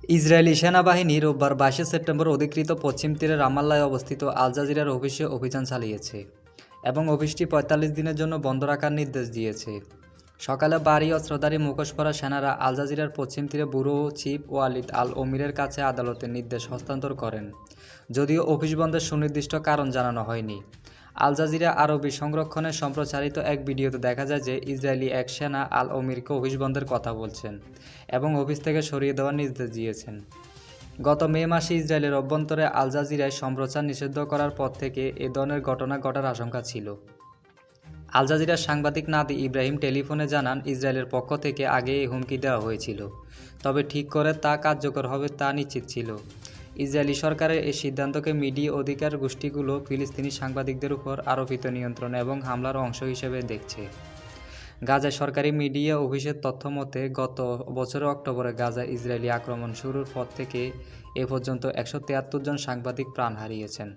Israeli সেনাবাহিনী রোববার ২২ September অধিকৃত পশ্চিম তীরে রামাল্লায় অবস্থিত আল জাজিরার অফিসে অভিযান চালিয়েছে এবং অফিসটি ৪৫ দিনের জন্য বন্ধ রাখার নির্দেশ দিয়েছে। সকালে ভারী অস্ত্রধারী মুখোশ পরা সেনারা আল জাজিরার পশ্চিম তীরে ব্যুরো চিফ ওয়ালিদ আল ওমিরের কাছে আদালতের নির্দেশ হস্তান্তর করেন, যদিও অফিস বন্ধের সুনির্দিষ্ট কারণ জানানো হয়নি। আল জাজিরা আরবি সংরক্ষণে সম্প্রচারিত এক ভিডিওতে দেখা যায় যে ইসরায়েলি এক সেনা আল ওমিরকে অফিস বন্ধের কথা বলছেন এবং অফিস থেকে সরিয়ে দেওয়ার নির্দেশ দিয়েছেন। গত মে মাসে ইসরায়েলের অভ্যন্তরে আল জাজিরায় সম্প্রচার নিষিদ্ধ করার পর থেকে এ ধরনের ঘটনা ঘটার আশঙ্কা ছিল। আল জাজিরার সাংবাদিক নাদি ইব্রাহিম টেলিফোনে জানান, ইসরায়েলের পক্ষ থেকে আগে এই হুমকি দেওয়া হয়েছিল, তবে ঠিক করে তা কার্যকর হবে তা নিশ্চিত ছিল। ইসরায়েলি সরকারের এই সিদ্ধান্তকে মিডিয়া অধিকার গোষ্ঠীগুলো ফিলিস্তিনি সাংবাদিকদের উপর আরোপিত নিয়ন্ত্রণ এবং হামলার অংশ হিসেবে দেখছে। গাজায় সরকারি মিডিয়া অফিসের তথ্য মতে গত বছরের অক্টোবরে গাজায় ইসরায়েলি আক্রমণ শুরুর পর থেকে এ পর্যন্ত ১৭৩ জন সাংবাদিক প্রাণ হারিয়েছেন।